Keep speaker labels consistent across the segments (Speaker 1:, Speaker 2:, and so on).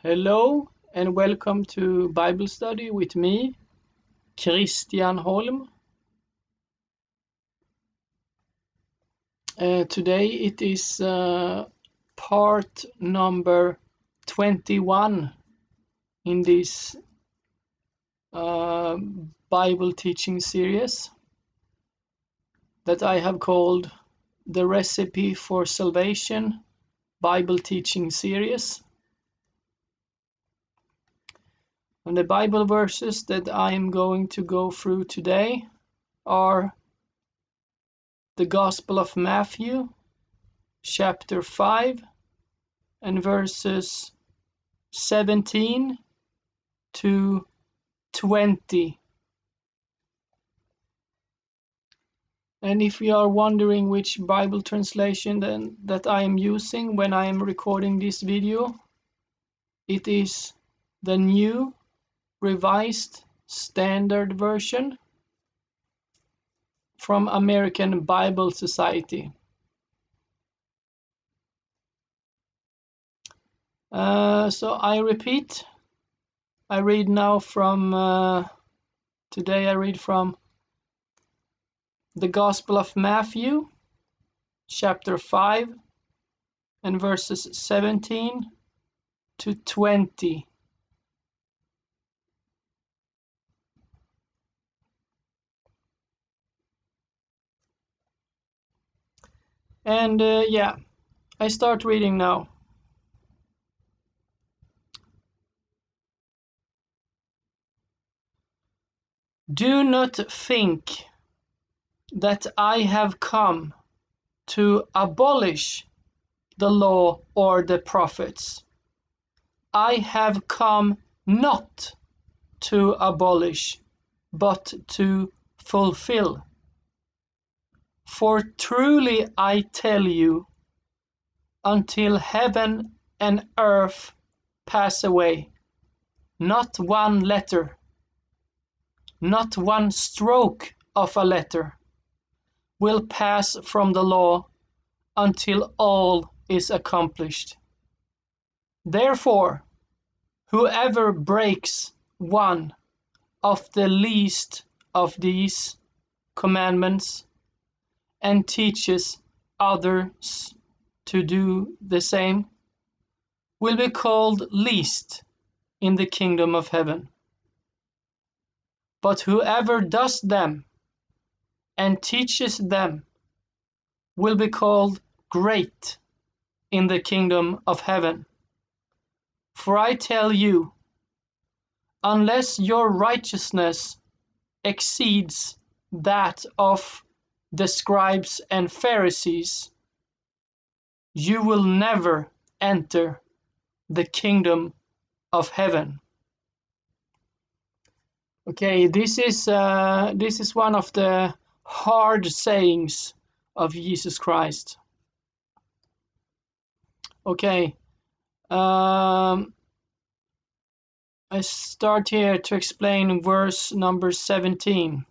Speaker 1: Hello and welcome to Bible study with me, Christian Holm. Today it is part number 21 in this Bible teaching series that I have called the Recipe for Salvation Bible teaching series. And the Bible verses that I am going to go through today are the Gospel of Matthew, chapter 5, and verses 17 to 20. And if you are wondering which Bible translation that I am using when I am recording this video, it is the New Revised Standard Version from American Bible Society. So I repeat, I read now from, today I read from the Gospel of Matthew, chapter 5, and verses 17 to 20. And I start reading now. Do not think that I have come to abolish the law or the prophets. I have come not to abolish, but to fulfill. For truly I tell you, until heaven and earth pass away, not one letter, not one stroke of a letter will pass from the law until all is accomplished. Therefore, whoever breaks one of the least of these commandments and teaches others to do the same will be called least in the kingdom of heaven. But whoever does them and teaches them will be called great in the kingdom of heaven. For I tell you, unless your righteousness exceeds that of the scribes and Pharisees, you will never enter the kingdom of heaven. Okay, this is one of the hard sayings of Jesus Christ. Okay, I start here to explain verse number 17.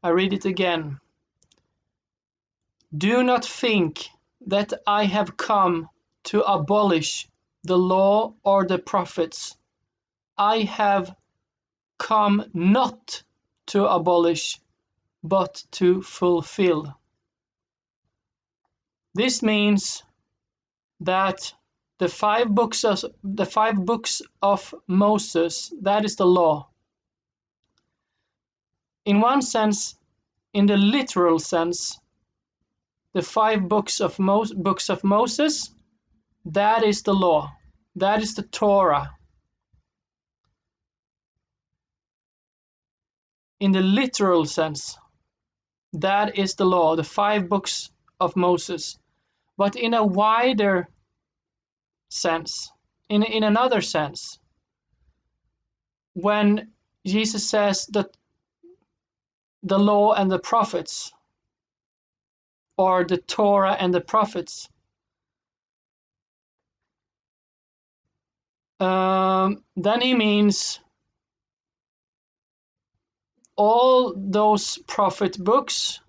Speaker 1: I read it again. Do not think that I have come to abolish the law or the prophets. I have come not to abolish, but to fulfill. This means that the five books of Moses, that is the law. In one sense, in the literal sense, the five books of Moses, that is the law, that is the Torah. In the literal sense, that is the law, the five books of Moses. But in a wider sense, in another sense, when Jesus says that the law and the prophets, or the Torah and the prophets, then he means all those prophet books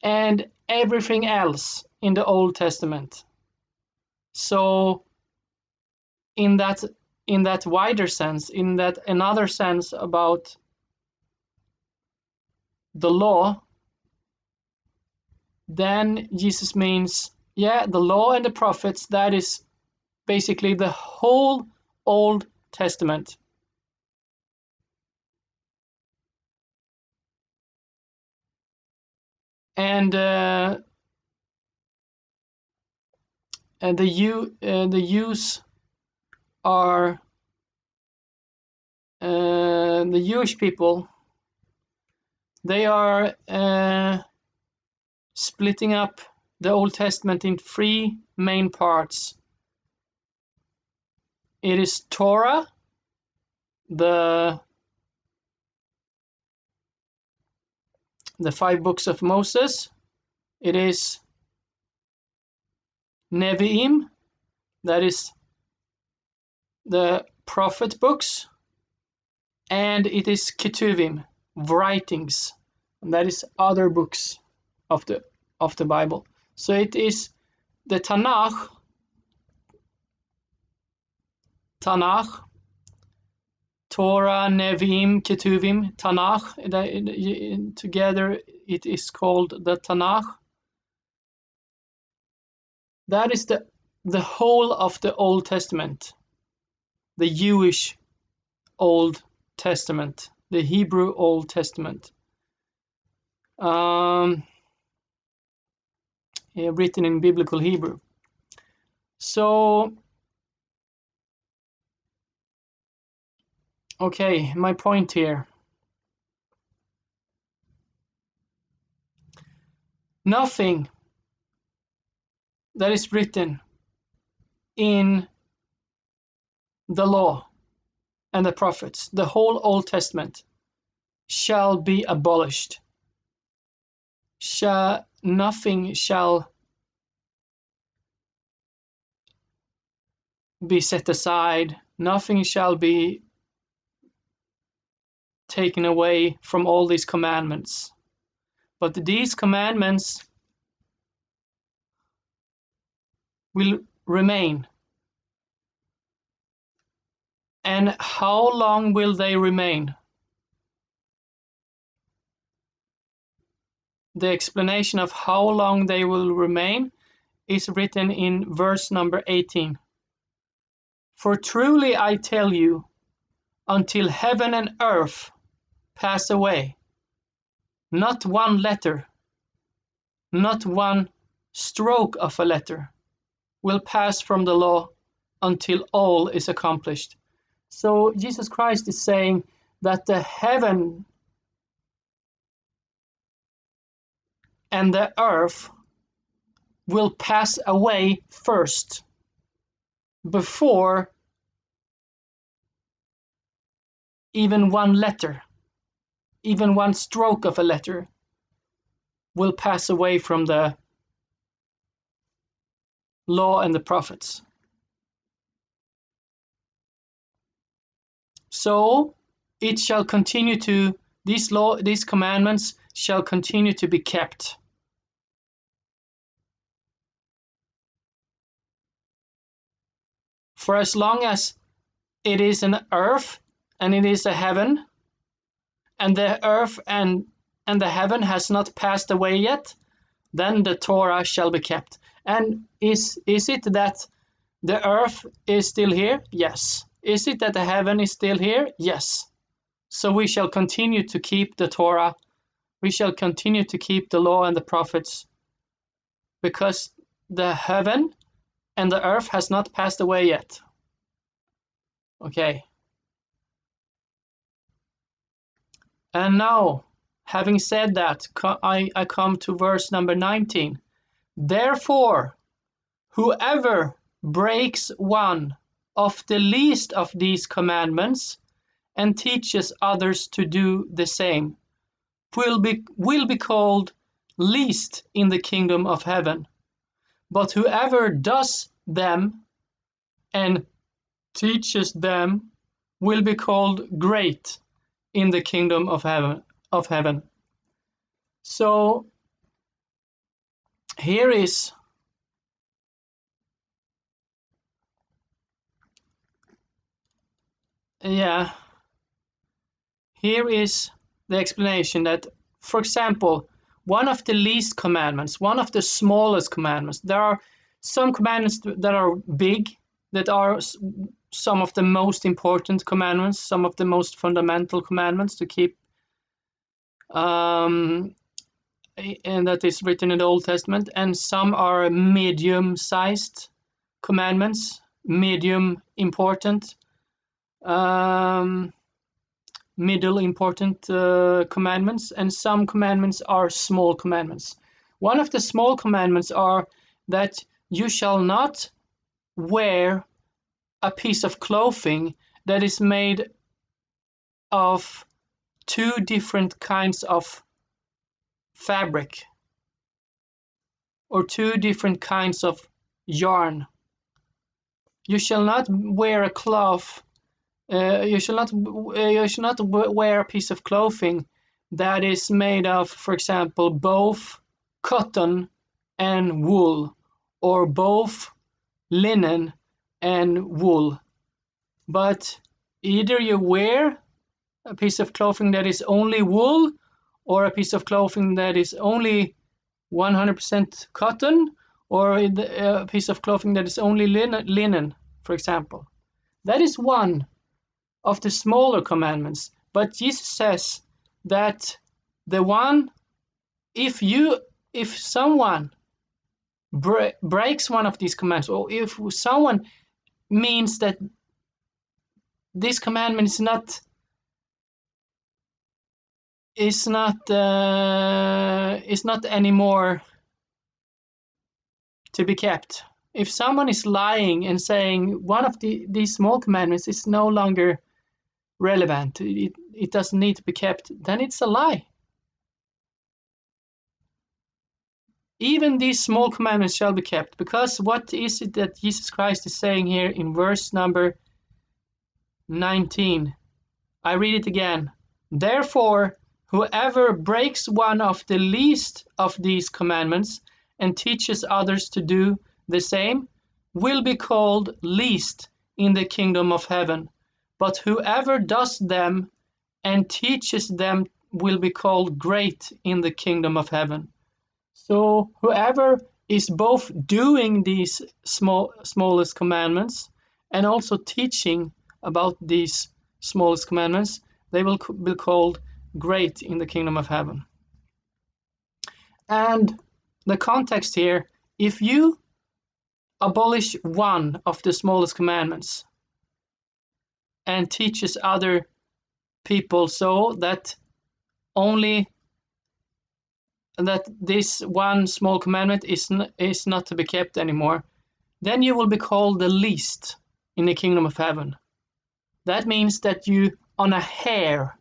Speaker 1: and everything else in the Old Testament. So in that wider sense, in that another sense about the law, then Jesus means, yeah, the law and the prophets, that is basically the whole Old Testament. And the Jews are the Jewish people. They are splitting up the Old Testament in three main parts. It is Torah, the 5 books of Moses. It is Nevi'im, that is the prophet books, and it is Ketuvim, writings, and that is other books of the Bible. So it is the Tanakh, Torah, Nevi'im, Ketuvim, Tanakh. Together it is called the Tanakh. That is the whole of the Old Testament, the Jewish Old Testament, the Hebrew Old Testament, written in biblical Hebrew. So, okay, my point here. Nothing that is written in the law and the prophets, the whole Old Testament, shall be abolished. Nothing shall be set aside. Nothing shall be taken away from all these commandments. But these commandments will remain. And how long will they remain? The explanation of how long they will remain is written in verse number 18. For truly I tell you, until heaven and earth pass away, not one letter, not one stroke of a letter will pass from the law until all is accomplished. So Jesus Christ is saying that the heaven and the earth will pass away first, before even one letter, even one stroke of a letter will pass away from the law and the prophets. So it shall continue to, these commandments shall continue to be kept. For as long as it is an earth and it is a heaven, and the earth and the heaven has not passed away yet, then the Torah shall be kept. And is it that the earth is still here? Yes. Is it that the heaven is still here? Yes. So we shall continue to keep the Torah. We shall continue to keep the law and the prophets, because the heaven and the earth has not passed away yet. Okay. And now, having said that, I come to verse number 19. Therefore, whoever breaks one of the least of these commandments and teaches others to do the same will be called least in the kingdom of heaven. But whoever does them and teaches them will be called great in the kingdom of heaven. So here is yeah, here is the explanation that, for example, one of the least commandments, one of the smallest commandments, there are some commandments that are big, that are some of the most important commandments, some of the most fundamental commandments to keep, and that is written in the Old Testament, and some are medium-sized commandments, medium important, middle important commandments, and some commandments are small commandments. One of the small commandments are that you shall not wear a piece of clothing that is made of two different kinds of fabric or two different kinds of yarn. You shall not wear a cloth. You shall not wear a piece of clothing that is made of, for example, both cotton and wool, or both linen and wool. But either you wear a piece of clothing that is only wool, or a piece of clothing that is only 100% cotton, or a piece of clothing that is only linen, for example. That is one of the smaller commandments. But Jesus says that the one, if someone breaks one of these commandments, or if someone means that this commandment is not anymore to be kept. If someone is lying and saying one of these small commandments is no longer relevant, it doesn't need to be kept, then it's a lie. Even these small commandments shall be kept, because what is it that Jesus Christ is saying here in verse number 19? I read it again. Therefore, whoever breaks one of the least of these commandments and teaches others to do the same will be called least in the kingdom of heaven. But whoever does them and teaches them will be called great in the kingdom of heaven. So whoever is both doing these smallest commandments and also teaching about these smallest commandments, they will be called great in the kingdom of heaven. And the context here, if you abolish one of the smallest commandments and teaches other people so that this one small commandment is not to be kept anymore, then you will be called the least in the kingdom of heaven. That means that you, on a hair,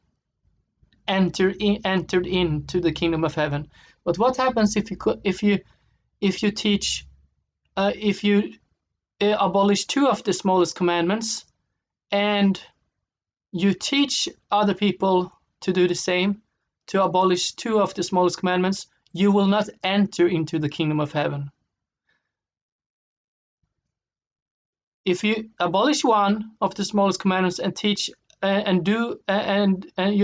Speaker 1: entered into the kingdom of heaven. But what happens if you teach, if you abolish two of the smallest commandments and you teach other people to do the same, to abolish two of the smallest commandments, you will not enter into the kingdom of heaven. If you abolish one of the smallest commandments and teach and you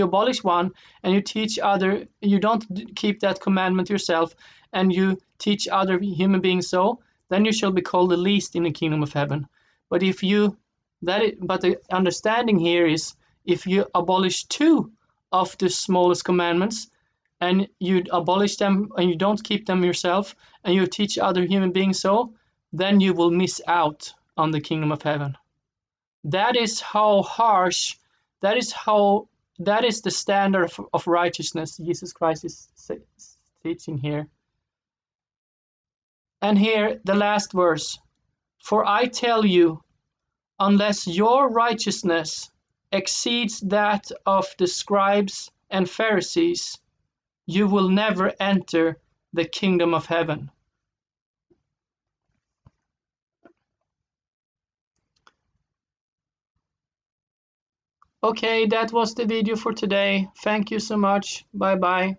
Speaker 1: abolish one and you teach other, you don't keep that commandment yourself, and you teach other human beings so, then you shall be called the least in the kingdom of heaven. But but the understanding here is, if you abolish two of the smallest commandments and you abolish them and you don't keep them yourself and you teach other human beings so, then you will miss out on the kingdom of heaven. That is how harsh, that is the standard of righteousness Jesus Christ is teaching here. And here the last verse, for I tell you, unless your righteousness exceeds that of the scribes and Pharisees, you will never enter the kingdom of heaven. Okay, that was the video for today. Thank you so much. Bye bye.